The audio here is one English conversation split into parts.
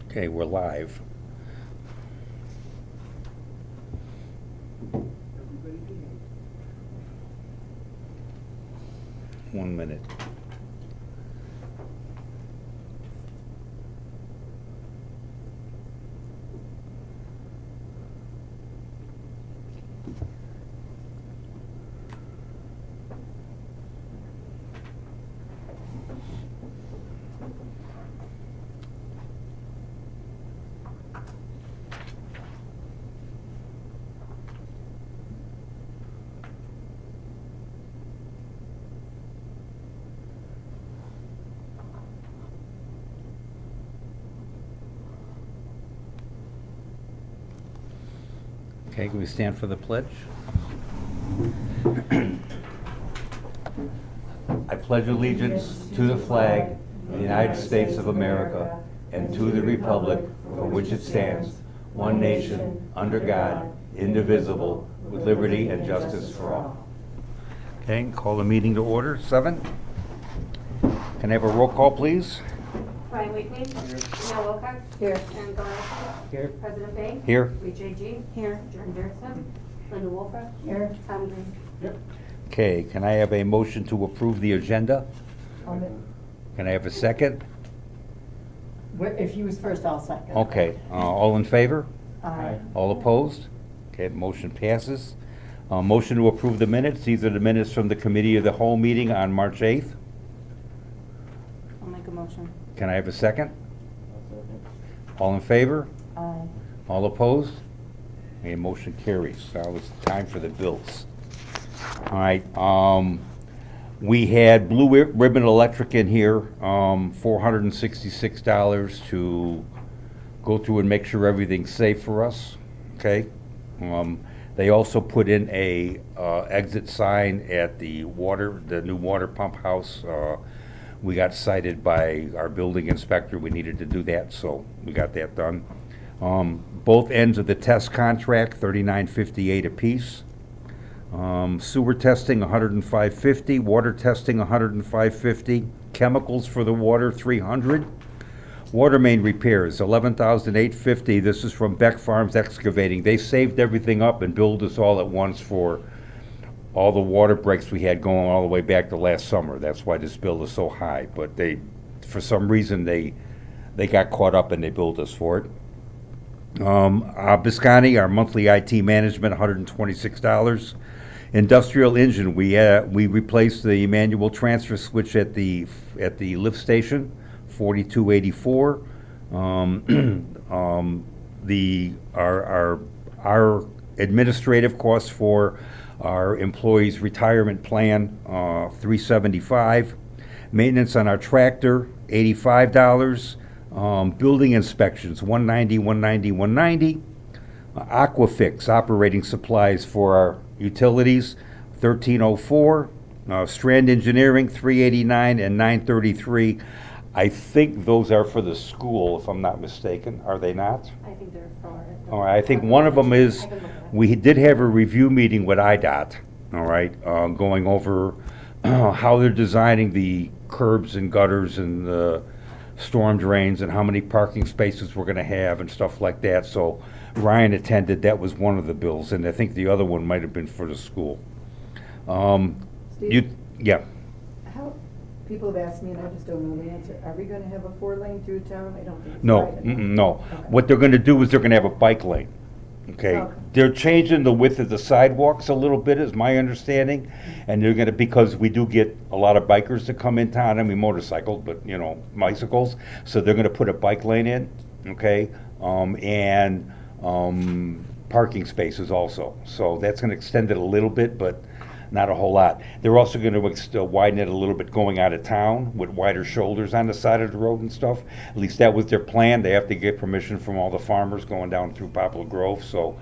Okay, we're live. Everybody behave. 1 minute. Okay, can we stand for the pledge? I pledge allegiance to the flag of the United States of America and to the republic for which it stands, one nation, under God, indivisible, with liberty and justice for all. Okay, call the meeting to order. 7. Can I have a roll call, please? Brian Wheatley. Janelle Wilcox. Here. Aaron Gillespie. Here. President Bay. Here. Lee J.G. Here. Jordan Derson. Linda Wolfra. Here. Tom Green. Yep. Okay, can I have a motion to approve the agenda? Can I have a second? If he was first, I'll second. Okay, all in favor? Aye. All opposed? Okay, the motion passes. Motion to approve the minutes. These are the minutes from the Committee of the Whole meeting on March 8th. I'll make a motion. Can I have a second? All in favor? Aye. All opposed? Okay, motion carries. Now it's time for the bills. All right, we had Blue Ribbon Electric in here, $466 to go through and make sure everything's safe for us, okay? They also put in a exit sign at the new water pump house. We got cited by our building inspector. We needed to do that, so we got that done. Both ends of the test contract, $39.58 apiece. Sewer testing, $105.50. Water testing, $105.50. Chemicals for the water, $300. Water main repairs, $11,850. This is from Beck Farms Excavating. They saved everything up and billed us all at once for all the water breaks we had going all the way back to last summer. That's why this bill is so high. But for some reason, they got caught up and they billed us for it. Biscani, our monthly IT management, $126. Industrial engine, we replaced the manual transfer switch at the lift station, $42.84. Our administrative costs for our employees' retirement plan, $375. Maintenance on our tractor, $85. Building inspections, $190. Aquafix operating supplies for our utilities, $1304. Strand engineering, $389 and $933. I think those are for the school, if I'm not mistaken. Are they not? I think they're for it. All right, I think one of them is, we did have a review meeting with IDOT, all right, going over how they're designing the curbs and gutters and the storm drains and how many parking spaces we're gonna have and stuff like that. So Ryan attended, that was one of the bills, and I think the other one might have been for the school. Steve, Yeah, how, people have asked me and I just don't know the answer. Are we gonna have a 4-lane through town? I don't think it's no, wide enough. no. Okay. What they're gonna do is they're gonna have a bike lane, okay? Okay. They're changing the width of the sidewalks a little bit, is my understanding, and they're gonna, because we do get a lot of bikers that come in town, I mean motorcycles, but bicycles, so they're gonna put a bike lane in, okay? And parking spaces also. So that's gonna extend it a little bit, but not a whole lot. They're also gonna widen it a little bit going out of town with wider shoulders on the side of the road and stuff. At least that was their plan. They have to get permission from all the farmers going down through Poplar Grove, so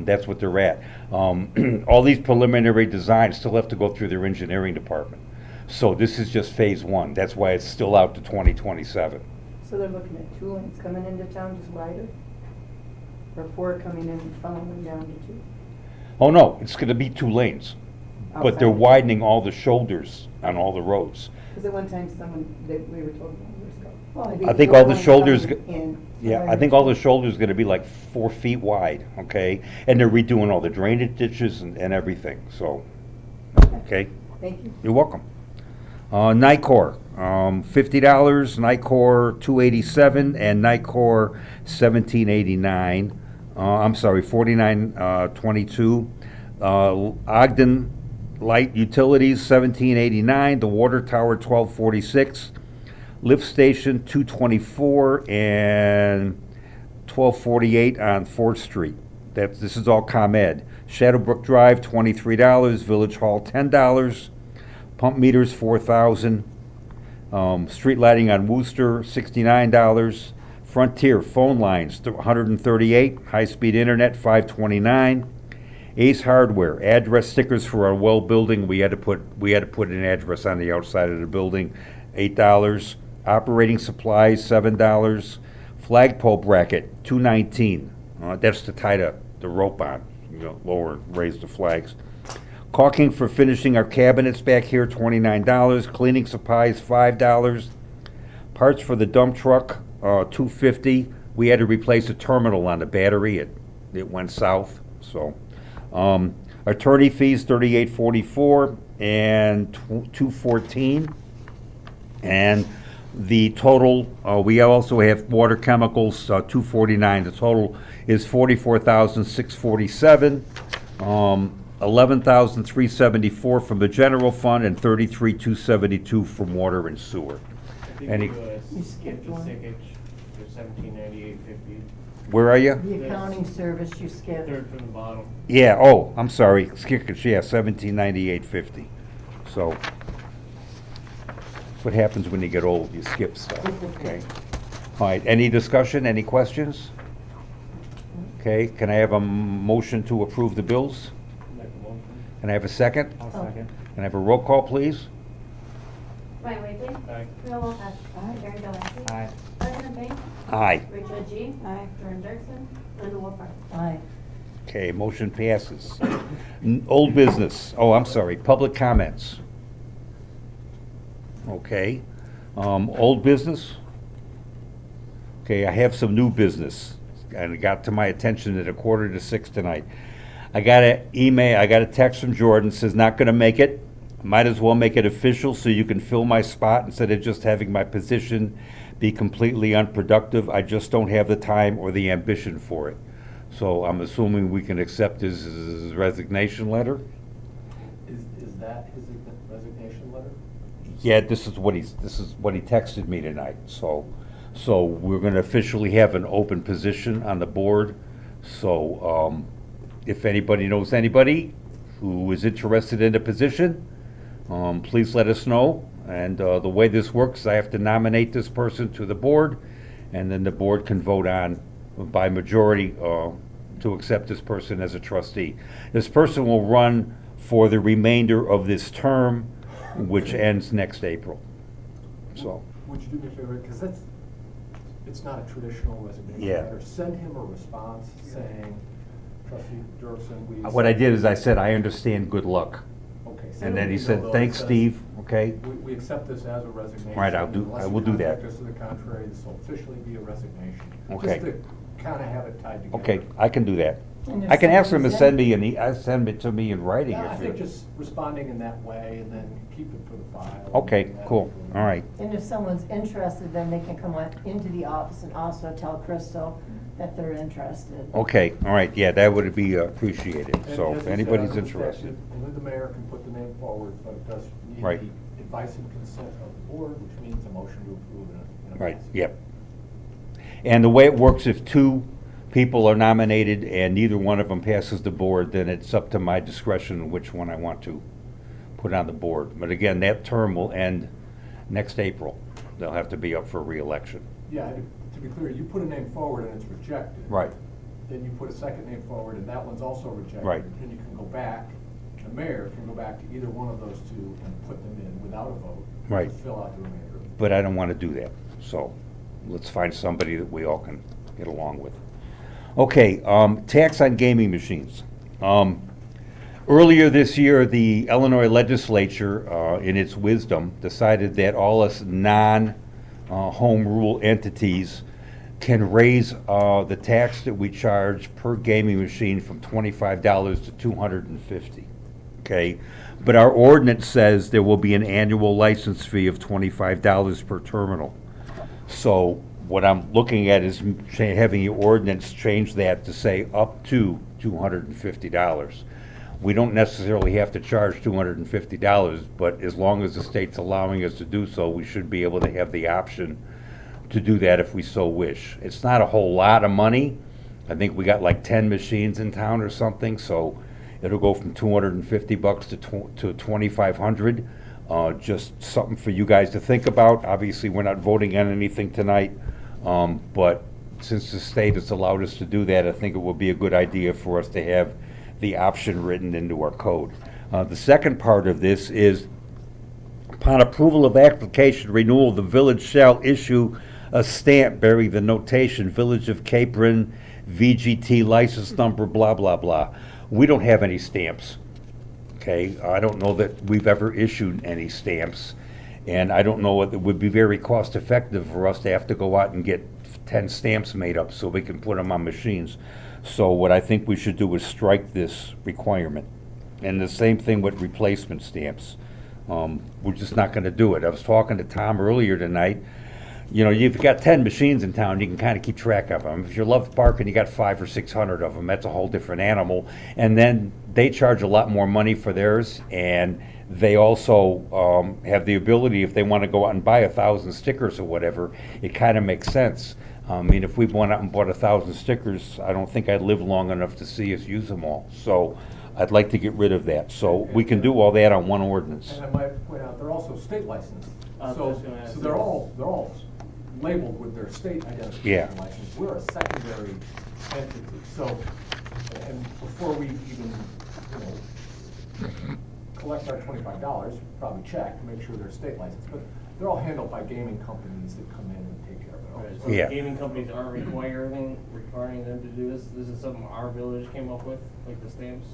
that's what they're at. All these preliminary designs still have to go through their engineering department. So this is just phase 1. That's why it's still out to 2027. So they're looking at 2 lanes coming into town, just wider? Or 4 coming in and funneling down to 2? Oh, no, it's gonna be 2 lanes. But they're Outside. widening all the shoulders on all the roads. Because at one time, we were told 1 year ago, Well, it'd be I think all the four shoulders, coming in. yeah, I think all the shoulders gonna be like 4 feet wide, okay? And they're redoing all the drainage ditches and everything, so, okay? Thank you. You're welcome. Nicor, $50, Nicor $287, and Nicor $17.89. I'm sorry, $49.22. Ogden Light Utilities $17.89. The Water Tower $12.46. Lift Station $224 and $12.48 on 4th Street. This is all ComEd. Shadowbrook Drive $23. Village Hall $10. Pump meters, $4,000. Street lighting on Wooster, $69. Frontier phone lines, $138. High-speed internet, $529. Ace Hardware address stickers for our well building. We had to put an address on the outside of the building, $8. Operating supplies, $7. Flagpole bracket, $219. That's to tie the rope on, lower, raise the flags. Caulking for finishing our cabinets back here, $29. Cleaning supplies, $5. Parts for the dump truck, $250. We had to replace a terminal on the battery. It went south, so. Attorney fees, $38.44 and $214. And the total, we also have water chemicals, $249. The total is $44,647. $11,374 from the general fund and $33,272 from water and sewer. I think Any- you You skipped skipped the one. sickage, the 1798.50, Where are you? The accounting service you skipped. third from the bottom. Yeah, oh, I'm sorry, Skickers, yeah, $1798.50. So, that's what happens when you get old, you skip stuff, okay? All right, any discussion, any questions? Okay, can I have a motion to approve the bills? Make a motion. Can I have a second? I'll Oh. second. Can I have a roll call, please? Ryan Wakely. Aye. Bill Wolfett. Aye. Jerry Delancey. Aye. President Bing. Aye. Rachel G. Aye. Jordan Dirksen. Linda Wolford. Aye. Okay, motion passes. Old business, oh, I'm sorry, public comments. Okay, old business? Okay, I have some new business, and it got to my attention at 5:45 tonight. I got a text from Jordan, says not gonna make it. Might as well make it official so you can fill my spot instead of just having my position be completely unproductive. I just don't have the time or the ambition for it. So I'm assuming we can accept his resignation letter? Is that his resignation letter? Yeah, this is what he texted me tonight, so we're gonna officially have an open position on the board. So, if anybody knows anybody who is interested in a position, please let us know. And, the way this works, I have to nominate this person to the board, and then the board can vote on, by majority, to accept this person as a trustee. This person will run for the remainder of this term, which ends next April. So, Would you do me a favor, because it's not a traditional resignation Yeah. letter. Send him a response saying, trustee Dirksen, we. what I did is I said, I understand, good luck. Okay. send And him then an he email, said, though, that thanks, says, Steve, okay? We accept this as a resignation. Right, I will do that. Unless you contact us to the contrary, this will officially be a resignation. Okay. Just to kind of have it tied together. Okay, I can do that. And if I can ask him to somebody send me send it to me in writing Yeah, I if think you. just responding in that way and then keep it for the file. Okay, cool, all right. And if someone's interested, then they can come into the office and also tell Crystal that they're interested. Okay, all right, yeah, that would be appreciated, And so as if he said, anybody's under the interested. statute, Only the mayor can put the name forward, but it does need Right. the advice and consent of the board, which means a motion to approve in a Right, passage. yep. And the way it works, if two people are nominated and neither one of them passes the board, then it's up to my discretion which one I want to put on the board. But again, that term will end next April. They'll have to be up for reelection. Yeah, to be clear, you put a name forward and it's rejected. Right, Then you put a second name forward and that one's also rejected. Right. Then you can go back, the mayor can go back to either one of those two and put them in without a vote. Right. Just fill out the remainder. but I don't want to do that, so let's find somebody that we all can get along with. Okay, tax on gaming machines. Earlier this year, the Illinois legislature, in its wisdom, decided that all us non-residents home rule entities can raise the tax that we charge per gaming machine from $25 to $250. Okay, but our ordinance says there will be an annual license fee of $25 per terminal. So what I'm looking at is having the ordinance change that to say up to $250. We don't necessarily have to charge $250, but as long as the state's allowing us to do so, we should be able to have the option to do that if we so wish. It's not a whole lot of money. I think we got like 10 machines in town or something, so it'll go from $250 to $2,500. Just something for you guys to think about. Obviously, we're not voting on anything tonight, but since the state has allowed us to do that, I think it will be a good idea for us to have the option written into our code. The second part of this is, upon approval of application renewal, the village shall issue a stamp bearing the notation Village of Capron, VGT license number, blah, blah, blah. We don't have any stamps, okay? I don't know that we've ever issued any stamps, and I don't know whether it would be very cost effective for us to have to go out and get 10 stamps made up so we can put them on machines. So what I think we should do is strike this requirement. And the same thing with replacement stamps. We're just not gonna do it. I was talking to Tom earlier tonight. You know, you've got 10 machines in town, you can kind of keep track of them. If you're Love Park and you got 500 or 600 of them, that's a whole different animal. And then they charge a lot more money for theirs, and they also have the ability, if they want to go out and buy 1,000 stickers or whatever, it kind of makes sense. I mean, if we went out and bought 1,000 stickers, I don't think I'd live long enough to see us use them all. So I'd like to get rid of that. So we can do all that on one ordinance. And I might point out, they're also state licensed. I was So just gonna ask they're you. all labeled with their state Yeah. identification license. We're a secondary entity, so, and before we even, collect our $25, probably check to make sure they're state licensed, but they're all handled by gaming companies that come in and take care of it all. Right, so Yeah. gaming companies aren't requiring them to do this? This is something our village came up with, like the stamps?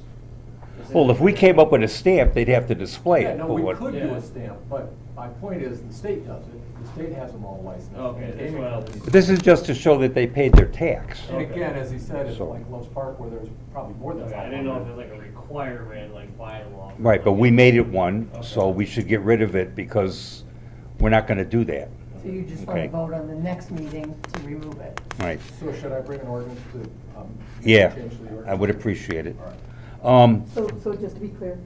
This Well, isn't- if we came up with a stamp, they'd have to display Yeah, it. no, but we what- could do Yeah. a stamp, but my point is, the state does it. The state has them all licensed. Okay, And that's gaming what I was- companies- This is just to show that they paid their tax. And again, as he said, it's So- like Lowe's Park where there's probably more than Okay, 500. I didn't know if it was like a requirement, like buy them off. Right, but we made it one, so Okay. we should get rid of it because we're not gonna do that. So you just want Okay. to vote on the next meeting to remove it? Right, So should I bring an ordinance to, yeah, change the ordinance? I would appreciate it. All right. So just to be clear,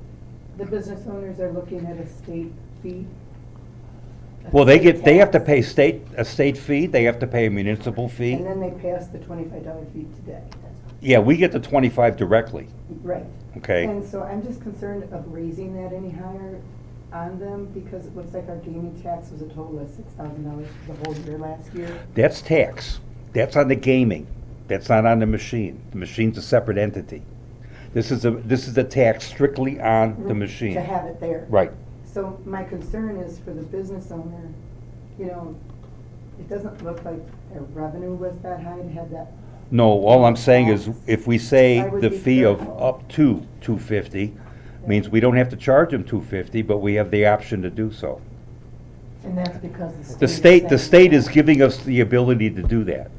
the business owners are looking at a state fee? Well, they have to pay a state fee, they have to pay a municipal fee. And then they pass the $25 fee today. Yeah, we get the 25 directly, Right. okay? And so I'm just concerned of raising that any higher on them, because it looks like our gaming tax was a total of $6,000 for the whole year last year. That's tax. That's on the gaming. That's not on the machine. The machine's a separate entity. This is a tax strictly on the machine. To have it there. Right. So my concern is for the business owner, it doesn't look like their revenue was that high to have that. No, all I'm saying is, if we say I would the be fee of careful. up to $250, means we don't have to charge them $250, but we have the option to do so. And that's because the state. The is state saying is giving us the ability to do that.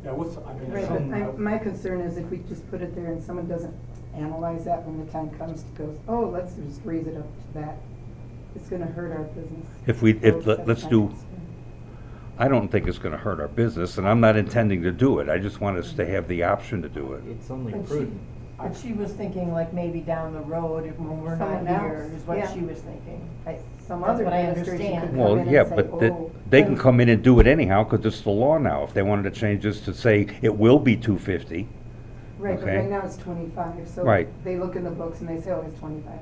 Yeah, I mean, Right, but some- my concern is if we just put it there and someone doesn't analyze that when the time comes to go, oh, let's just raise it up to that, it's gonna hurt our business. Let's do, I don't think it's gonna hurt our business, and I'm not intending to do it. I just want us to have the option to do it. It's only But she- prudent. But she was thinking like maybe down the road, when we're not Someone here, else, is what yeah. she was thinking. Some That's other what I administration could understand. come Well, in and yeah, say, but oh. they can come in and do it anyhow, because it's the law now. If they wanted to change this to say it will be $250, Right, but okay. right now it's 25, so Right. they look in the books and they say, oh, it's 25.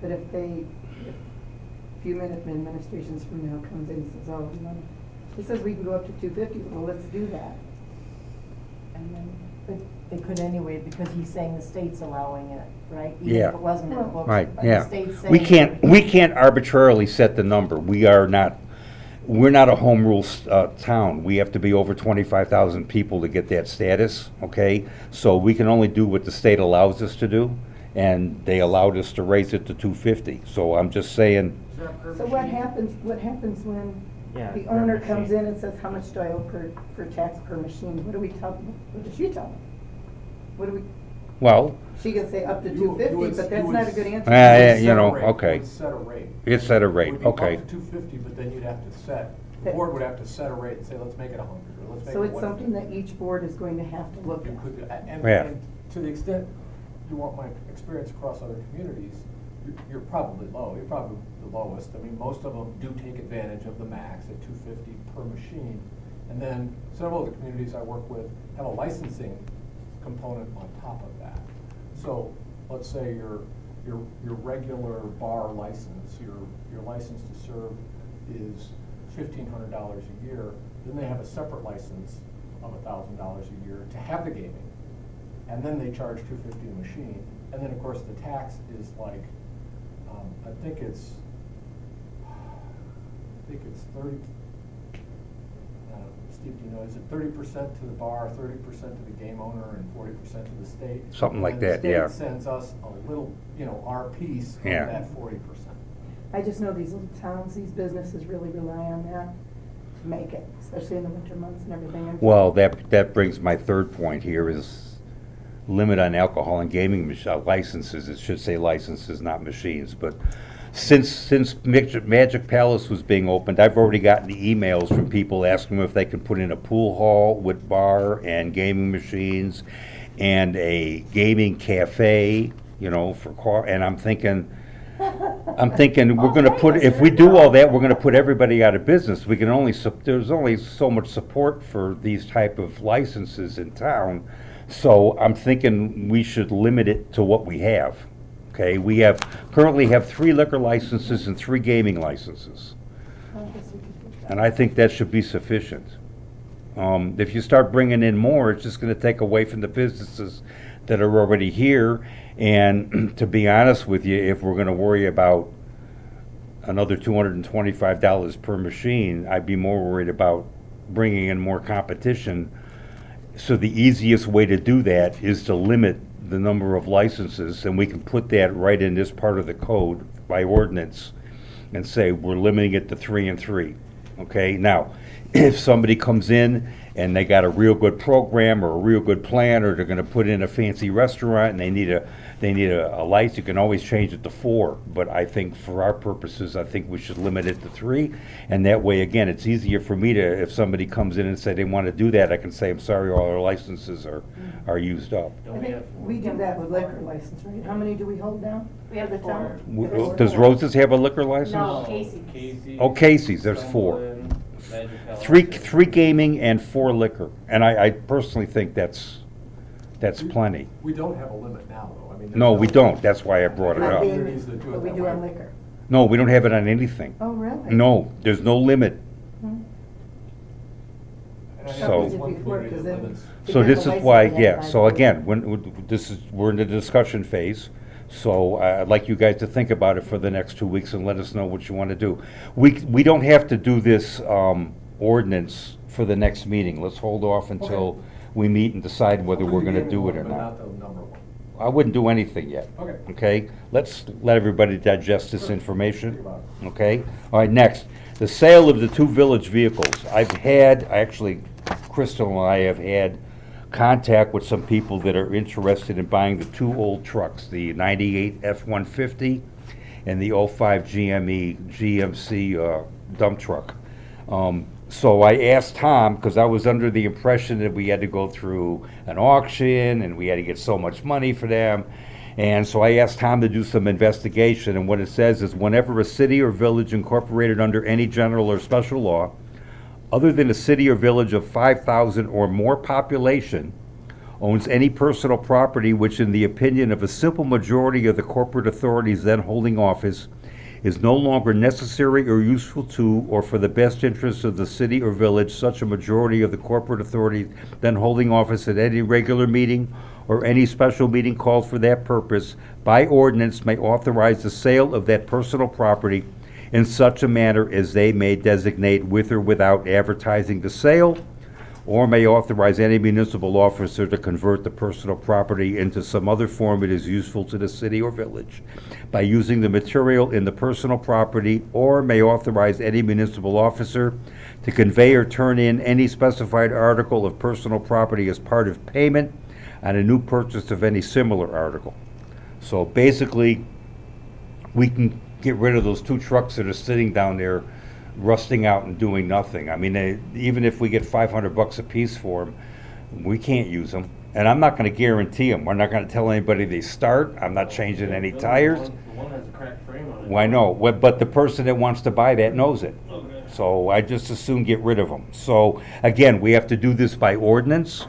But if a few minute administrations from now comes in and says, oh, it says we can go up to 250, well, let's do that. And then, But they could anyway, because he's saying the state's allowing it, right? Even Yeah. if it wasn't in the books. right, but the yeah. state's We saying- can't arbitrarily set the number. We're not a home rule town. We have to be over 25,000 people to get that status, okay? So we can only do what the state allows us to do, and they allowed us to raise it to 250. So I'm just saying, so what happens when Yeah. the per owner comes machine. in and says, how much do I owe for tax per machine? What do we tell them? What does she tell them? What do we, Well, she can say up to You- two you fifty, would- but you that's would not a s- good answer. Ah, yeah, Set you a know, rate. okay. You would set a rate. It's set a rate, It would be okay. up to 250, but then you'd have to set, the board would have to set a rate and say, let's make it 100, or let's make it So it's 150. something that each board is going to have to look You at. could, Yeah. and to the extent you want my experience across other communities, you're probably low, you're probably the lowest. I mean, most of them do take advantage of the max at 250 per machine. And then several of the communities I work with have a licensing component on top of that. So let's say your regular bar license, your license to serve is $1,500 a year, then they have a separate license of $1,000 a year to have the gaming. And then they charge $250 a machine. And then, of course, the tax is like, I think it's 30, Steve, do you know, is it 30% to the bar, 30% to the game owner, and 40% to the state? Something like And that, yeah. the state sends us a little, our piece of Yeah. that 40%. I just know these little towns, these businesses really rely on that to make it, especially in the winter months and everything. I'm just- well, that brings my third point here is limit on alcohol and gaming licenses. It should say licenses, not machines, but since Magic Palace was being opened, I've already gotten the emails from people asking them if they can put in a pool hall with bar and gaming machines and a gaming cafe, and I'm thinking, we're gonna put, if we do all that, we're gonna put everybody out of business. We can only, there's only so much support for these type of licenses in town. So I'm thinking we should limit it to what we have. Okay, we currently have 3 liquor licenses and 3 gaming licenses. I guess we could do that. And I think that should be sufficient. If you start bringing in more, it's just gonna take away from the businesses that are already here. And to be honest with you, if we're gonna worry about another $225 per machine, I'd be more worried about bringing in more competition. So the easiest way to do that is to limit the number of licenses, and we can put that right in this part of the code by ordinance and say we're limiting it to 3 and 3. Okay, now, if somebody comes in and they got a real good program or a real good plan, or they're gonna put in a fancy restaurant and they need a license, you can always change it to 4. But I think for our purposes, I think we should limit it to 3. And that way, again, it's easier for me to, if somebody comes in and say they wanna do that, I can say, I'm sorry, all our licenses are used up. I Don't we think have we do that with liquor license, right? How many do we hold down? We have the town. Does Roses have a liquor license? No, Casey's. Casey's. Oh, Casey's, there's 4. Cumberland, Magic Palace. Three gaming and 4 liquor, and I personally think that's plenty. We don't have a limit now, though. I mean, there's No, we don't, that's why I brought it Not up. being- Communities that do it But we that do way. on liquor. No, we don't have it on anything. Oh, really? No, there's no limit. Hmm. And I know So- there's one Before, community 'cause that then- limits. To So get this the is why, license, they have to so buy again, we're in the discussion phase, so I'd like you guys to think about it for the next 2 weeks and let us know what you want to do. We don't have to do this ordinance for the next meeting. Let's hold off until Okay. we meet and decide whether I'll do we're the gonna gaming do one, it or but not. the number one. I wouldn't do anything yet. Okay. Okay, let's let everybody digest this Sure. information. Think about it. Okay, all right, next, the sale of the 2 village vehicles. Actually, Crystal and I have had contact with some people that are interested in buying the 2 old trucks, the 98 F-150 and the 05 GMC dump truck. So I asked Tom, because I was under the impression that we had to go through an auction and we had to get so much money for them. And so I asked Tom to do some investigation, and what it says is whenever a city or village incorporated under any general or special law, other than a city or village of 5,000 or more population, owns any personal property which in the opinion of a simple majority of the corporate authorities then holding office is no longer necessary or useful to or for the best interests of the city or village, such a majority of the corporate authorities then holding office at any regular meeting or any special meeting called for that purpose, by ordinance may authorize the sale of that personal property in such a manner as they may designate with or without advertising the sale, or may authorize any municipal officer to convert the personal property into some other form it is useful to the city or village by using the material in the personal property, or may authorize any municipal officer to convey or turn in any specified article of personal property as part of payment on a new purchase of any similar article. So basically, we can get rid of those 2 trucks that are sitting down there rusting out and doing nothing. I mean, even if we get $500 a piece for them, we can't use them. And I'm not gonna guarantee them. We're not gonna tell anybody they start. I'm not changing any The tires. one has a cracked frame on it. Well, I know, but the person that wants to buy that knows it. Okay. So I just as soon get rid of them. So again, we have to do this by ordinance,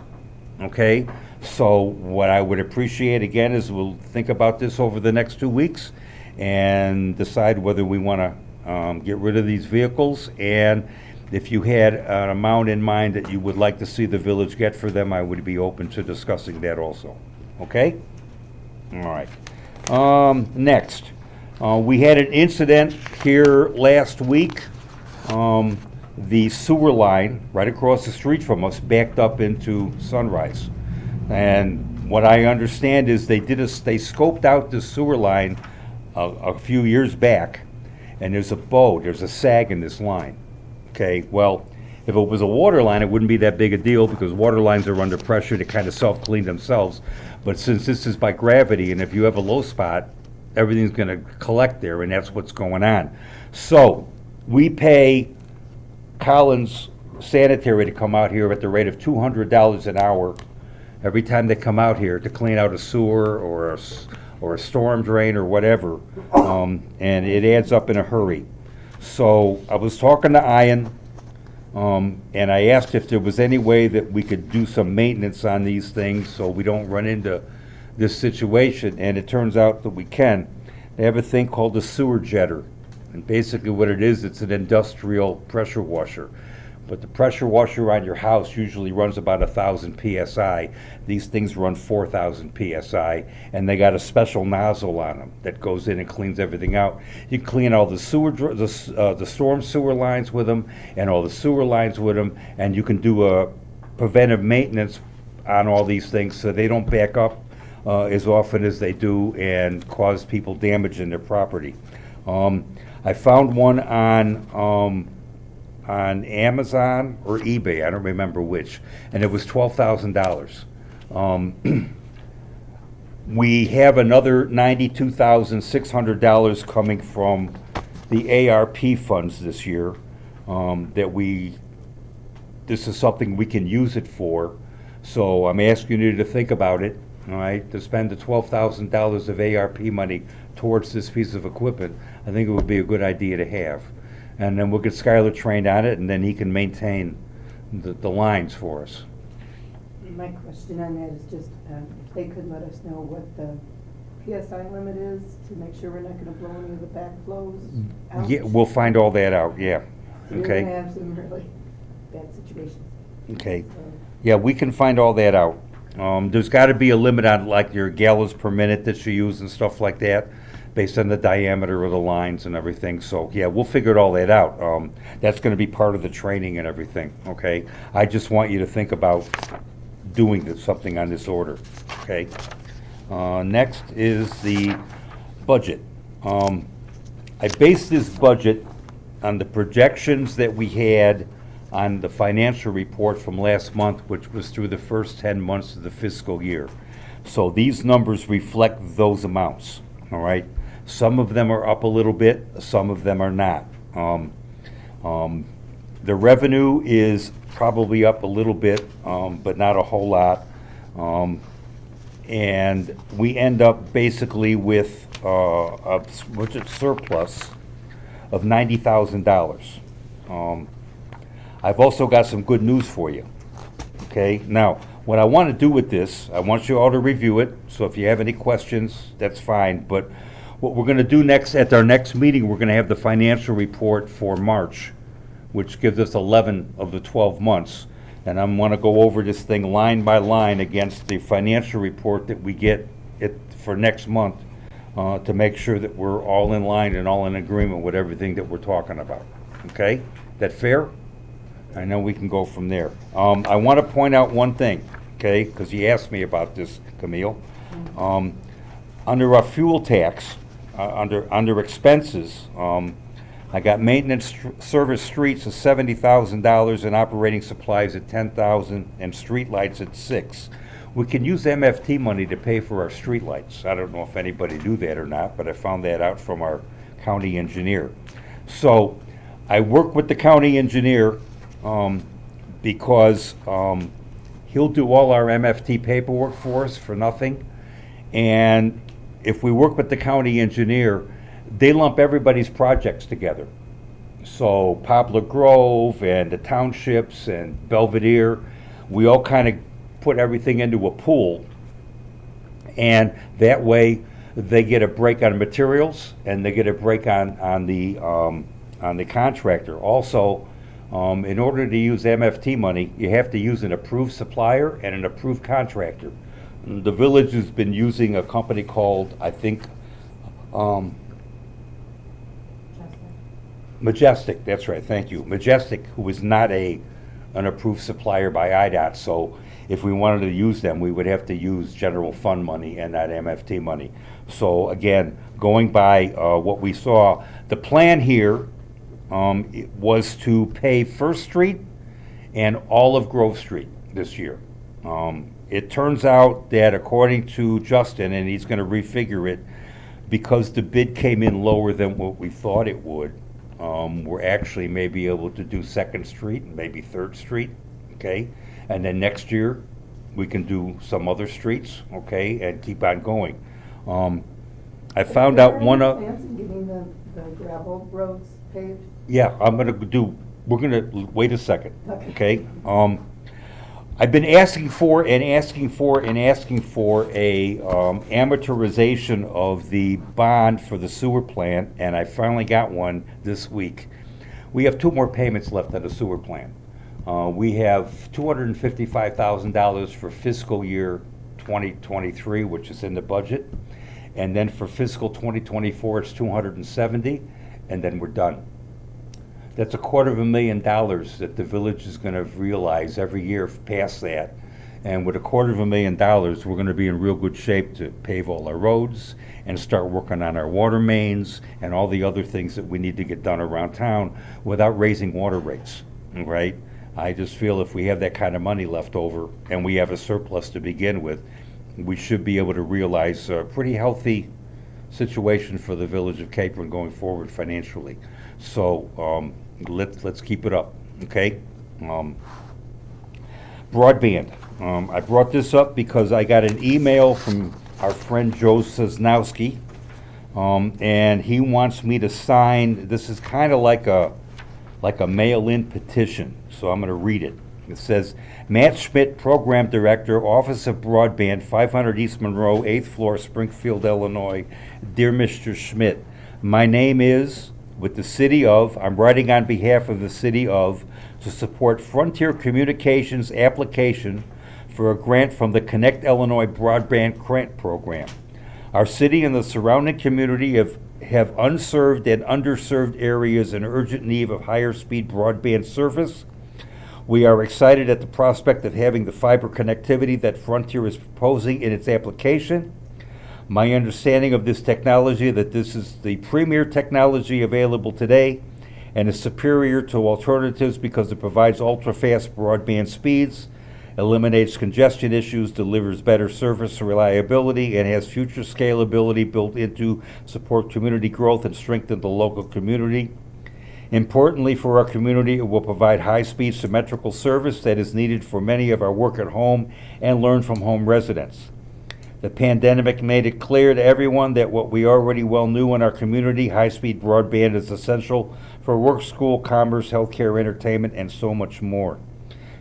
okay? So what I would appreciate again is we'll think about this over the next 2 weeks and decide whether we want to get rid of these vehicles. And if you had an amount in mind that you would like to see the village get for them, I would be open to discussing that also. Okay? All right. Next, we had an incident here last week. The sewer line right across the street from us backed up into Sunrise. And what I understand is they scoped out the sewer line a few years back, and there's a sag in this line. Okay, well, if it was a water line, it wouldn't be that big a deal because water lines are under pressure to kind of self-clean themselves. But since this is by gravity, and if you have a low spot, everything's gonna collect there, and that's what's going on. So, we pay Collins Sanitary to come out here at the rate of $200 an hour every time they come out here to clean out a sewer or a storm drain or whatever, and it adds up in a hurry. So I was talking to Ian, and I asked if there was any way that we could do some maintenance on these things so we don't run into this situation, and it turns out that we can. They have a thing called a sewer jetter, and basically what it is, it's an industrial pressure washer. But the pressure washer on your house usually runs about 1,000 PSI. These things run 4,000 PSI, and they got a special nozzle on them that goes in and cleans everything out. You clean all the the storm sewer lines with them, and all the sewer lines with them, and you can do a preventive maintenance on all these things so they don't back up as often as they do and cause people damage in their property. I found one on Amazon or eBay, I don't remember which, and it was $12,000. We have another $92,600 coming from the ARP funds this year, this is something we can use it for. So I'm asking you to think about it, all right, to spend the $12,000 of ARP money towards this piece of equipment. I think it would be a good idea to have. And then we'll get Skylar trained on it, and then he can maintain the lines for us. My question on that is just, if they could let us know what the PSI limit is to make sure we're not gonna blow any of the backflows out. Yeah, we'll find all that out, yeah. So you're gonna Okay, have some really bad situations. okay. So, Yeah, we can find all that out. There's gotta be a limit on like your gallons per minute that you use and stuff like that, based on the diameter of the lines and everything. So, yeah, we'll figure all that out. That's gonna be part of the training and everything, okay? I just want you to think about doing something on this order, okay? Next is the budget. I based this budget on the projections that we had on the financial report from last month, which was through the first 10 months of the fiscal year. So these numbers reflect those amounts, all right? Some of them are up a little bit, some of them are not. The revenue is probably up a little bit, but not a whole lot. And we end up basically with a budget surplus of $90,000. I've also got some good news for you. Okay, now, what I want to do with this, I want you all to review it, so if you have any questions, that's fine, but what we're going to do next, at our next meeting, we're going to have the financial report for March, which gives us 11 of the 12 months, and I'm going to go over this thing line by line against the financial report that we get for next month to make sure that we're all in line and all in agreement with everything that we're talking about. Okay? That fair? I know we can go from there. I want to point out one thing, okay, because you asked me about this, Camille. Under our fuel tax, under expenses, I got maintenance service streets of $70,000 and operating supplies at $10,000 and streetlights at $6,000. We can use MFT money to pay for our streetlights. I don't know if anybody knew that or not, but I found that out from our county engineer. So I work with the county engineer because he'll do all our MFT paperwork for us for nothing. And if we work with the county engineer, they lump everybody's projects together. So Poplar Grove and the townships and Belvedere, we all kind of put everything into a pool. And that way they get a break on materials and they get a break on the contractor. Also, in order to use MFT money, you have to use an approved supplier and an approved contractor. The village has been using a company called, I think, Majestic, that's right, thank you. Majestic, who is not an approved supplier by IDOT, so if we wanted to use them, we would have to use general fund money and not MFT money. So again, going by what we saw, the plan here it was to pay First Street and all of Grove Street this year. It turns out that according to Justin, and he's going to refigure it, because the bid came in lower than what we thought it would, we're actually may be able to do Second Street and maybe Third Street, okay? And then next year, we can do some other streets, okay, and keep on going. I found out one of... Plans of getting the gravel roads paved? Yeah, we're gonna, wait a second, Okay. okay? I've been asking for a amortization of the bond for the sewer plant, and I finally got one this week. We have 2 more payments left on the sewer plant. We have $255,000 for fiscal year 2023, which is in the budget, and then for fiscal 2024, it's $270,000, and then we're done. That's $250,000 that the village is going to realize every year past that. And with $250,000, we're going to be in real good shape to pave all our roads and start working on our water mains and all the other things that we need to get done around town without raising water rates, right? I just feel if we have that kind of money left over and we have a surplus to begin with, we should be able to realize a pretty healthy situation for the village of Capron going forward financially. So let's keep it up, okay? Broadband. I brought this up because I got an email from our friend Joe Sosnowski, and he wants me to sign. This is kind of like a mail-in petition, so I'm going to read it. It says, Matt Schmidt, Program Director, Office of Broadband, 500 East Monroe, 8th floor, Springfield, Illinois. Dear Mr. Schmidt, my name is, with the city of, I'm writing on behalf of the city of, to support Frontier Communications application for a grant from the Connect Illinois Broadband Grant Program. Our city and the surrounding community have unserved and underserved areas in urgent need of higher speed broadband service. We are excited at the prospect of having the fiber connectivity that Frontier is proposing in its application. My understanding of this technology that this is the premier technology available today and is superior to alternatives because it provides ultra-fast broadband speeds, eliminates congestion issues, delivers better service reliability, and has future scalability built into support community growth and strengthen the local community. Importantly for our community, it will provide high-speed symmetrical service that is needed for many of our work-at-home and learn-from-home residents. The pandemic made it clear to everyone that what we already well knew in our community, high-speed broadband is essential for work, school, commerce, healthcare, entertainment, and so much more.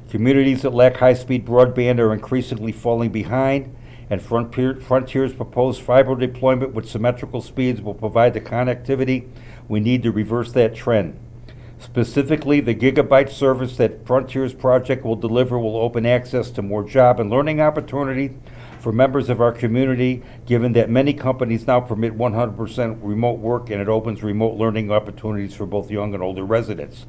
Communities that lack high-speed broadband are increasingly falling behind, and Frontier's proposed fiber deployment with symmetrical speeds will provide the connectivity we need to reverse that trend. Specifically, the gigabyte service that Frontier's project will deliver will open access to more job and learning opportunity for members of our community, given that many companies now permit 100% remote work, and it opens remote learning opportunities for both young and older residents.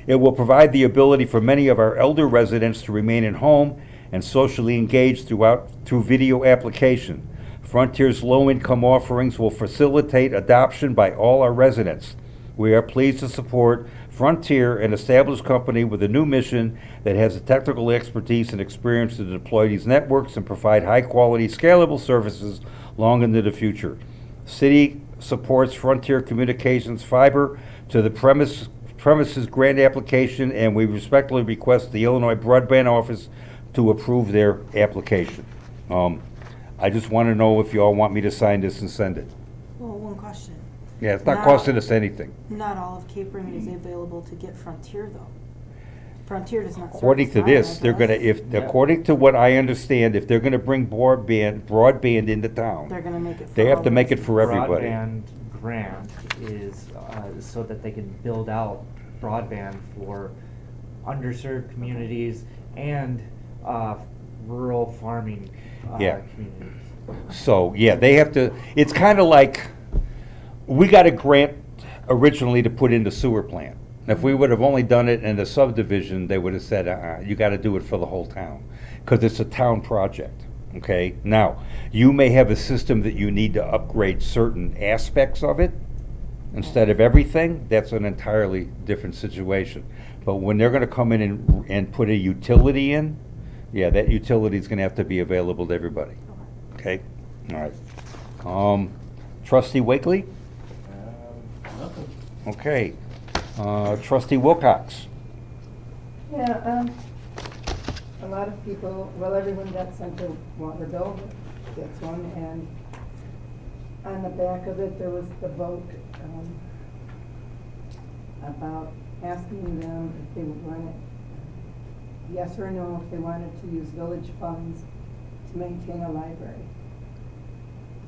It will provide the ability for many of our elder residents to remain at home and socially engaged through video application. Frontier's low-income offerings will facilitate adoption by all our residents. We are pleased to support Frontier, an established company with a new mission that has the technical expertise and experience to deploy these networks and provide high-quality, scalable services long into the future. City supports Frontier Communications fiber to the premises grant application, and we respectfully request the Illinois Broadband Office to approve their application. I just want to know if you all want me to sign this and send it. Well, one question. Yeah, it's not Now- costing us anything. Not all of Capron is available to get Frontier, though. Frontier does not. According to service this, Iowa, they're gonna, does. if, according to what I understand, if they're gonna bring broadband into They're town, gonna make it. they for have all to make it residents. for everybody. Broadband grant is so that they can build out broadband for underserved communities and rural farming Yeah. communities. So, yeah, they have to, it's kinda like, we got a grant originally to put in the sewer plant. If we would have only done it in the subdivision, they would have said, you gotta do it for the whole town, because it's a town project, okay? Now, you may have a system that you need to upgrade certain aspects of it instead of everything. That's an entirely different situation. But when they're gonna come in and put a utility in, yeah, that utility's gonna have to be available to everybody, okay? All right. Trustee Wakely? Nothing. Okay. Trustee Wilcox? Yeah, a lot of people, well, everyone that sent a water bill gets one, and on the back of it, there was the vote, about asking them if they would want it, yes or no, if they wanted to use village funds to maintain a library.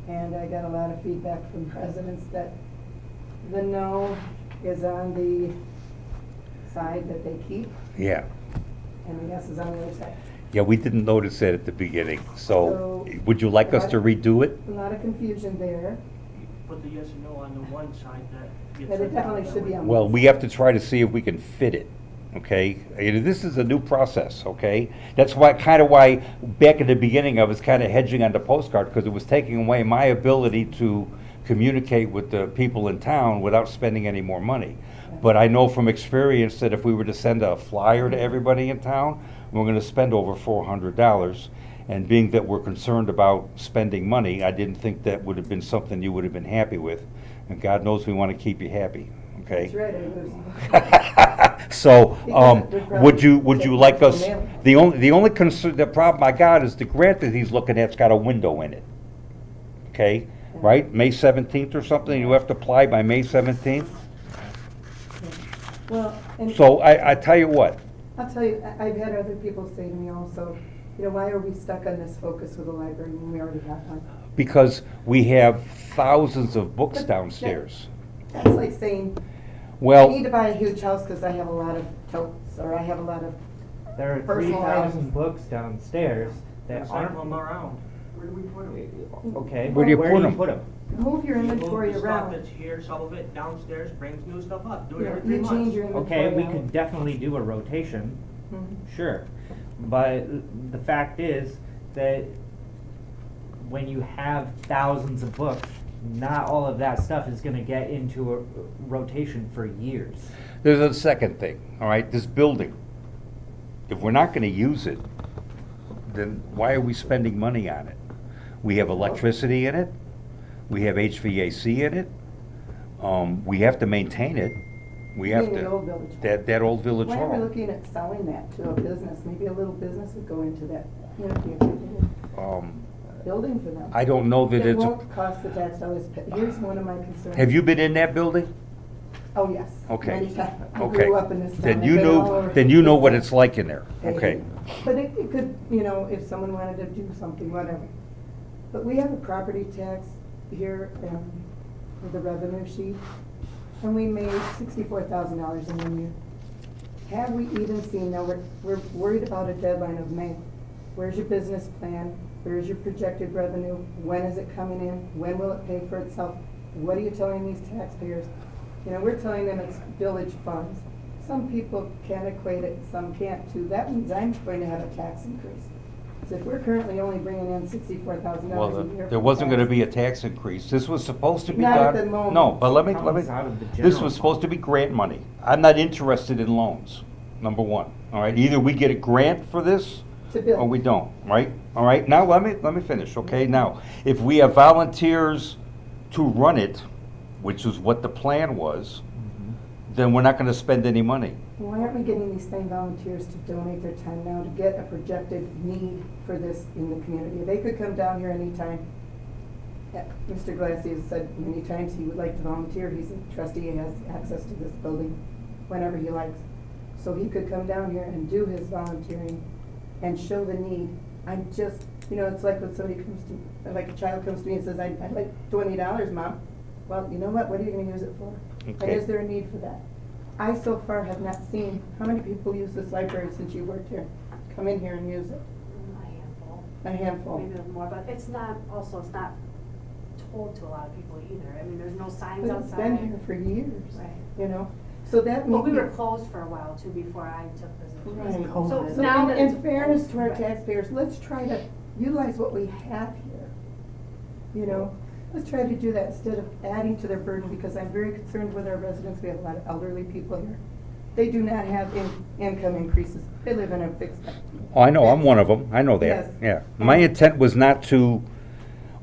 And I got a lot of feedback from residents that the no is on the side that they keep, Yeah. and the yes is on the other side. Yeah, we didn't notice that at the beginning, so So- would you like us to redo it? A lot of confusion there, Put the yes and no on the one side that gets. but it sent out definitely that should be way. on. Well, one we side. have to try to see if we can fit it, okay? This is a new process, okay? That's why, why, back in the beginning, I was kinda hedging on the postcard, because it was taking away my ability to communicate with the people in town without spending any more money. But I know from experience that if we were to send a flyer to everybody in town, we're gonna spend over $400. And being that we're concerned about spending money, I didn't think that would have been something you would have been happy with. And God knows we wanna keep you happy, okay? That's right, I was. So, Because it would probably would you take like much us, more mail. the only concern, the problem I got is the grant that he's looking at's got a window in it. Okay, right? May 17th or something, you have to apply by May 17th? Well, and So I tell you what, I'll tell you, I've had other people say to me also, you know, why are we stuck on this focus with the library when we already have one? because we have thousands of books But downstairs. That's like saying, I Well, need to buy a huge house because I have a lot of totes, or I have a lot of, There are Personal 3,000 items. books downstairs that Recycle aren't. them around. Where do we put them? Okay, Where do you put 'em? put 'em? move your inventory Move the around. stuff that's here, some of it downstairs, brings new stuff up, do it You know, every 3 you months. change your inventory Okay, we out. could definitely do a rotation, Mhm. sure. But the fact is that when you have thousands of books, not all of that stuff is gonna get into a rotation for years. there's a second thing, all right, this building. If we're not gonna use it, then why are we spending money on it? We have electricity in it, we have HVAC in it, we have to maintain it, we You have mean the to, old village hall. that old village Why are we hall. looking at selling that to a business? Maybe a little business would go into that, you know, be a good building for them. I don't know that It it's, won't cost the tax dollars. Here's one of my concerns. have you been in that building? Oh, yes. Okay. Many times. I Okay. grew up in this town. Then I've you been all know, over. then you know what it's like in there, Thank okay? you. But it could, you know, if someone wanted to do something, whatever. But we have a property tax here, with the revenue sheet, and we made $64,000 in 1 year. Have we even seen, now we're worried about a deadline of May. Where's your business plan? Where's your projected revenue? When is it coming in? When will it pay for itself? What are you telling these taxpayers? You know, we're telling them it's village funds. Some people can equate it, some can't too. That means I'm going to have a tax increase. So if we're currently only bringing in $64,000 Well, a year. there wasn't gonna be a tax increase. This was supposed to be Not at done. the moment. No, but let me, Comes out of the this general was supposed to be grant money. I'm not interested in loans, number one. All right, either we get a grant for this, To build. or we don't, right? All right, now let me finish, okay? Now, if we have volunteers to run it, which is what the plan was, then we're not gonna spend any money. Why aren't we getting these same volunteers to donate their time now to get a projected need for this in the community? They could come down here anytime. Mr. Glassy has said many times he would like to volunteer. He's a trustee and has access to this building whenever he likes. So he could come down here and do his volunteering and show the need. I'm just, it's like when somebody comes to, like a child comes to me and says, I'd like $20, Mom. Well, you know what are you gonna use it for? And Okay. is there a need for that? I so far have not seen, how many people use this library since you worked here? Come in here and use it? A handful. A handful. Maybe more, but it's not told to a lot of people either. I mean, there's no signs But it's outside. been here for years, Right. So that But we may were be. closed for a while too before I took position. Right. So So now in- that it's in fairness to our right. taxpayers, let's try to utilize what we have here. Let's try to do that instead of adding to their burden, because I'm very concerned with our residents. We have a lot of elderly people here. They do not have income increases. They live in a fixed. Oh, I know, I'm one of them, I know Yes. that, yeah. My intent was not to,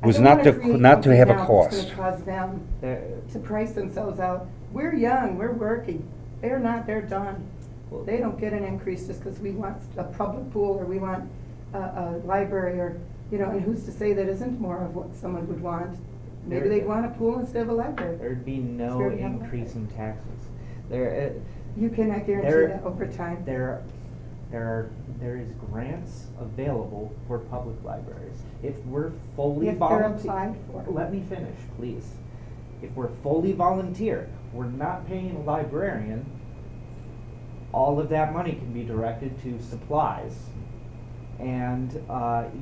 I don't wanna create not to have a something now cost. that's gonna cause them There- to price themselves out. We're young, we're working. They're not, they're done. Well- They don't get an increase just because we want a public pool or we want a library or, and who's to say that isn't more of what someone would want? Maybe There- they'd want a pool instead of a library. There'd be It's no very young. increase in taxes. There, You cannot guarantee There- that over time. there is grants available for public libraries. If we're fully If they're volunteer. applied for. Let me finish, please. If we're fully volunteer, we're not paying a librarian, all of that money can be directed to supplies and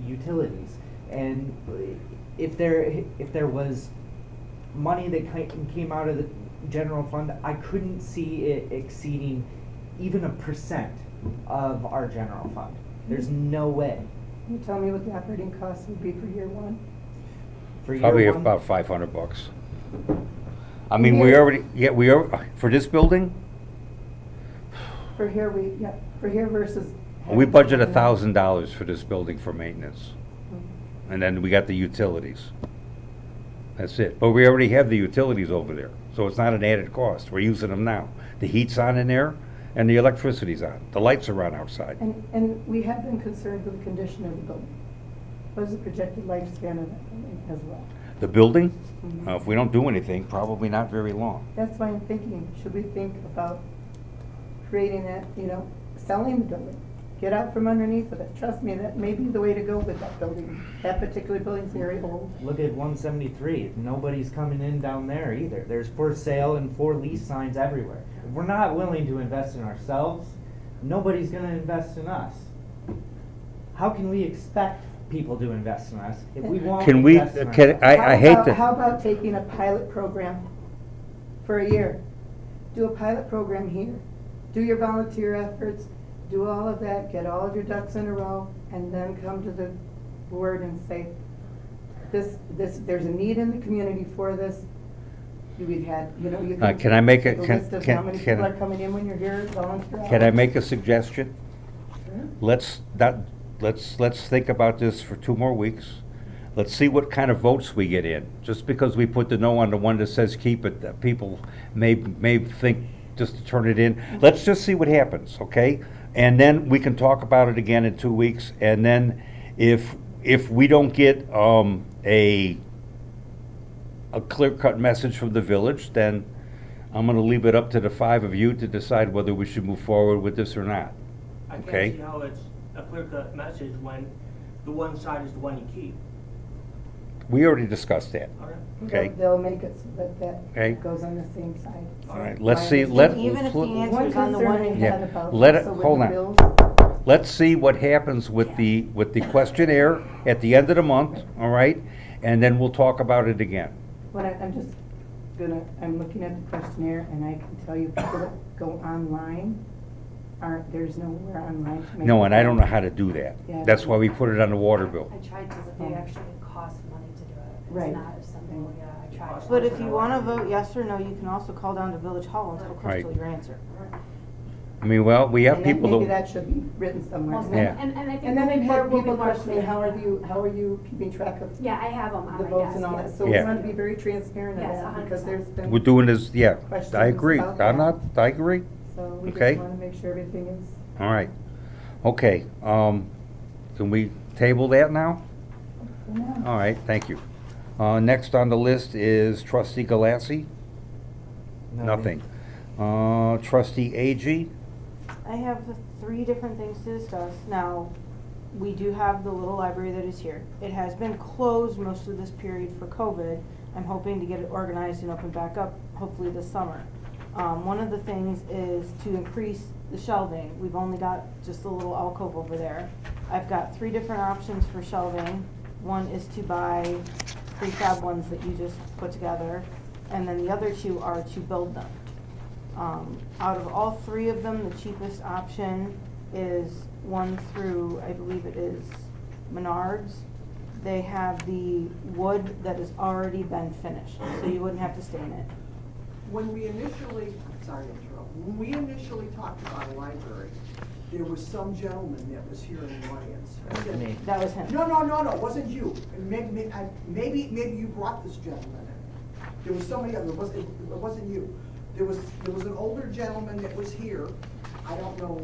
utilities. And if there was money that came out of the general fund, I couldn't see it exceeding even 1% of our general fund. There's no way. Can you tell me what the operating costs would be for year one? For year Probably one- about $500. I mean, we already, for this building, For here, for here versus. we budget $1,000 for this building for maintenance. And then we got the utilities. That's it. But we already have the utilities over there, so it's not an added cost. We're using them now. The heat's on in there, and the electricity's on. The lights are on outside. And we have been concerned with the condition of the building. What is the projected lifespan of that building as well? The building, Mhm. if we don't do anything, probably not very long. That's why I'm thinking, should we think about creating that, selling the building? Get out from underneath of it. Trust me, that may be the way to go with that building. That particular building's very old. Look at 173. Nobody's coming in down there either. There's for sale and for lease signs everywhere. If we're not willing to invest in ourselves, nobody's going to invest in us. How can we expect people to invest in us if we won't Can we, invest in can, ourselves? I hate to. How about taking a pilot program for a year? Do a pilot program here. Do your volunteer efforts, do all of that, get all of your ducks in a row, and then come to the board and say, there's a need in the community for this. We've had, you can I make a- the can- list of can- how many can- people are coming in when you're here, volunteer. Can I hours. make a suggestion? Sure. Let's think about this for 2 more weeks. Let's see what kind of votes we get in. Just because we put the no on the one that says keep it, that people may think just to turn it in. Let's just see what happens, okay? And then we can talk about it again in 2 weeks. And then if we don't get a clear-cut message from the village, then I'm gonna leave it up to the 5 of you to decide whether we should move forward with this or not. I Okay. can't see how it's a clear-cut message when the one side is the one you keep. We already discussed that, okay? They'll make it so that Okay. goes on the same side. All right, let's My see, understanding. Even if the One answer's on the concern one I hand. had Yeah. about Let it- also with hold the on. bills, let's see what happens with the questionnaire at the end of the month, all right? And then we'll talk about it again. when I'm just, I'm looking at the questionnaire, and I can tell you people that go online there's nowhere online to make. No, and I don't know how to do that. Yeah. That's why we put it on the water bill. I tried to, but they actually cost money to do it. Right. It's not as simple, yeah, I tried. But if you wanna vote yes or no, you can also call down to Village Hall and tell Right. Crystal your answer. I mean, well, we have And then people maybe that, that should be written somewhere. Most- Yeah. And I think And then moving I've forward, had we'll be people more question me, clear. how are you keeping track of Yeah, I have them on the my votes desk, and all that? yes. So we Yeah. want to be very transparent of Yes, that, because 100%. there's been. we're doing this, yeah, Questions I agree. about I'm that. not, I agree. So we Okay. just want to make sure everything is. All right. Okay, can we table that now? All right, thank you. Next on the list is trustee Galassi? Nothing. Trustee Agee? I have 3 different things to discuss. Now, we do have the little library that is here. It has been closed most of this period for COVID. I'm hoping to get it organized and open back up, hopefully this summer. One of the things is to increase the shelving. We've only got just a little alcove over there. I've got 3 different options for shelving. One is to buy prefab ones that you just put together, and then the other 2 are to build them. Out of all 3 of them, the cheapest option is one through, I believe it is Menards. They have the wood that has already been finished, so you wouldn't have to stain it. When we initially, sorry to interrupt, when we initially talked about a library, there was some gentleman that was here in the audience. who said- Me. That was him. No, it wasn't you. Maybe you brought this gentleman in. There was somebody else, it wasn't you. There was an older gentleman that was here. I don't know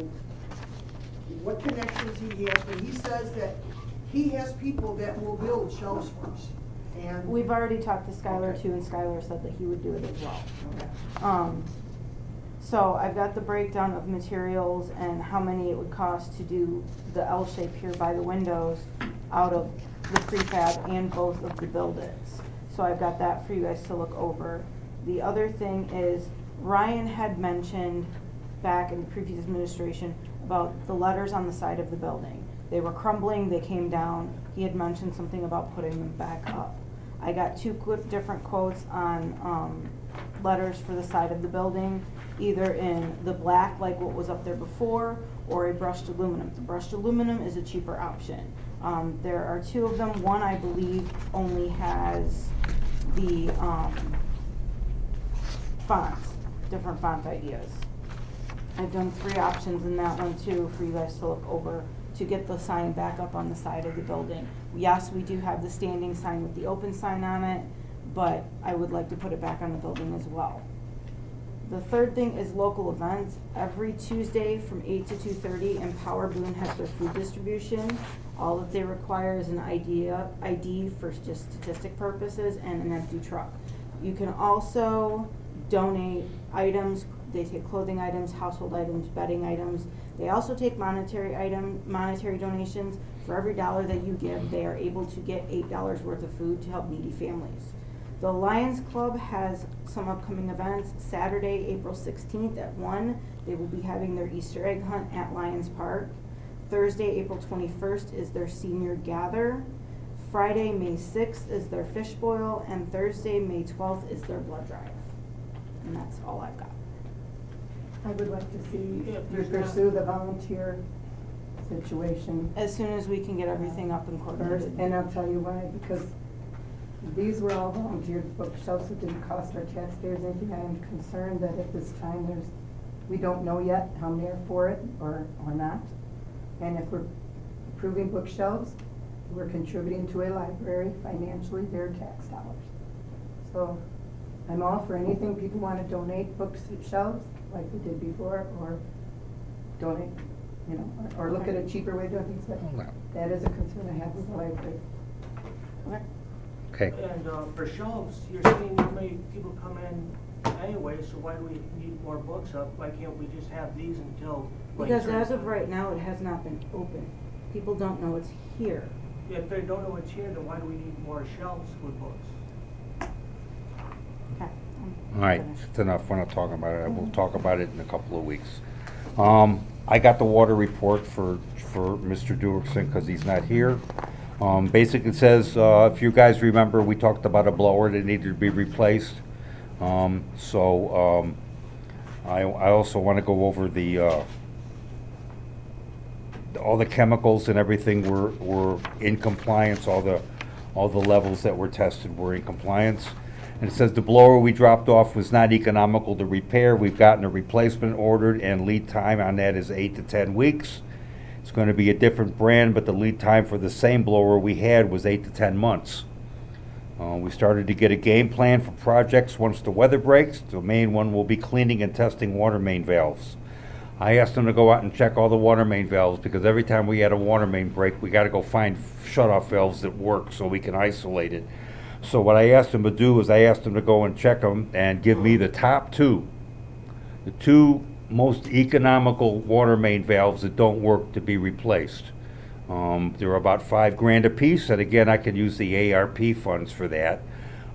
what connections he has, but he says that he has people that will build shelves for us. And We've already talked to Skylar Okay. too, and Skylar said that he would do it as well. Okay. So I've got the breakdown of materials and how many it would cost to do the L shape here by the windows out of the prefab and both of the build-its. So I've got that for you guys to look over. The other thing is, Ryan had mentioned back in the previous administration about the letters on the side of the building. They were crumbling, they came down. He had mentioned something about putting them back up. I got 2 different quotes on letters for the side of the building, either in the black like what was up there before, or a brushed aluminum. The brushed aluminum is a cheaper option. There are 2 of them. One, I believe, only has the fonts, different font ideas. I've done 3 options in that one too for you guys to look over to get the sign back up on the side of the building. Yes, we do have the standing sign with the open sign on it, but I would like to put it back on the building as well. The third thing is local events. Every Tuesday from 8 to 2:30, Empower Boone has their food distribution. All that they require is an ID for just statistic purposes and an empty truck. You can also donate items. They take clothing items, household items, bedding items. They also take monetary donations. For every $1 that you give, they are able to get $8 worth of food to help needy families. The Lions Club has some upcoming events. Saturday, April 16th at 1, they will be having their Easter egg hunt at Lions Park. Thursday, April 21st is their senior gather. Friday, May 6th is their fish boil, and Thursday, May 12th is their blood drive. And that's all I've got. I would like to see Yeah, you there's not- pursue the volunteer situation As soon as we can get everything up and first, coordinated. and I'll tell you why, because these were all volunteered bookshelves that didn't cost our taxpayers anything. I am concerned that at this time, we don't know yet how many are for it or not. And if we're approving bookshelves, we're contributing to a library financially, their tax dollars. So I'm all for anything people want to donate bookshelves, like we did before, or donate, or look at a cheaper way of doing things, but that is a concern I have with the library. Okay. Okay. And for shelves, you're saying you may people come in anyway, so why do we need more books up? Why can't we just have these until? like, Because certain as of time? right now, it has not been open. People don't know it's here. Yeah, if they don't know it's here, then why do we need more shelves with books? Okay. All right, it's enough, we're not talking about it, we'll talk about it in a couple of weeks. I got the water report for Mr. Duerksen, because he's not here. Basically it says, if you guys remember, we talked about a blower that needed to be replaced. I also wanna go over all the chemicals and everything were in compliance, all the levels that were tested were in compliance. And it says the blower we dropped off was not economical to repair. We've gotten a replacement ordered, and lead time on that is 8 to 10 weeks. It's gonna be a different brand, but the lead time for the same blower we had was 8 to 10 months. We started to get a game plan for projects once the weather breaks. The main one will be cleaning and testing water main valves. I asked them to go out and check all the water main valves, because every time we had a water main break, we gotta go find shut-off valves that work so we can isolate it. So what I asked them to do is I asked them to go and check them and give me the top two. The two most economical water main valves that don't work to be replaced. They're about $5,000 a piece, and again, I can use the ARP funds for that.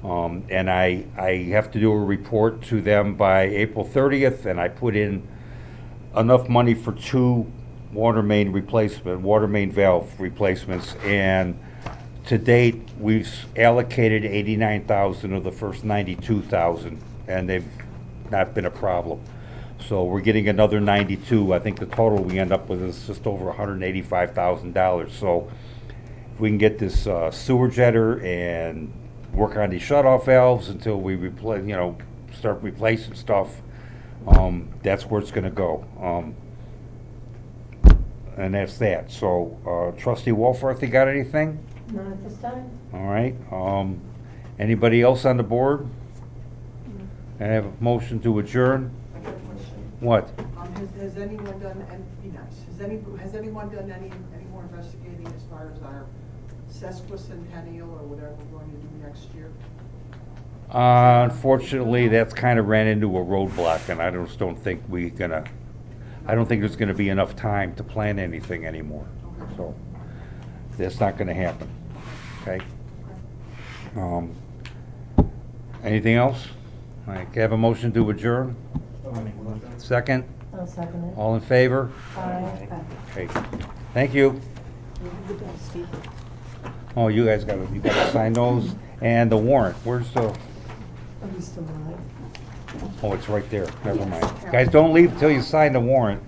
And I have to do a report to them by April 30th, and I put in enough money for two water main valve replacements, and to date, we've allocated 89,000 of the first 92,000, and they've not been a problem. So we're getting another 92. I think the total we end up with is just over $185,000. So if we can get this sewer jetter and work on these shut-off valves until we start replacing stuff, that's where it's gonna go. And that's that. So, Trustee Wolforth, you got anything? None at this time? All right. Anybody else on the board? I have a motion to adjourn. I got a question. What? Has anyone done, and be nice, has anyone done any more investigating as far as our sesquicentennial or whatever we're going to do next year? Unfortunately, that's kind of ran into a roadblock, and I just don't think I don't think there's gonna be enough time to plan anything anymore. So, that's not gonna happen, okay? Anything else? All right, can I have a motion to adjourn? Second? I'll second it. All in favor? Aye. Okay, thank you. Oh, you guys gotta sign those, and the warrant, where's the, Are we still alive? oh, it's right there, never mind. Guys, don't leave till you sign the warrant.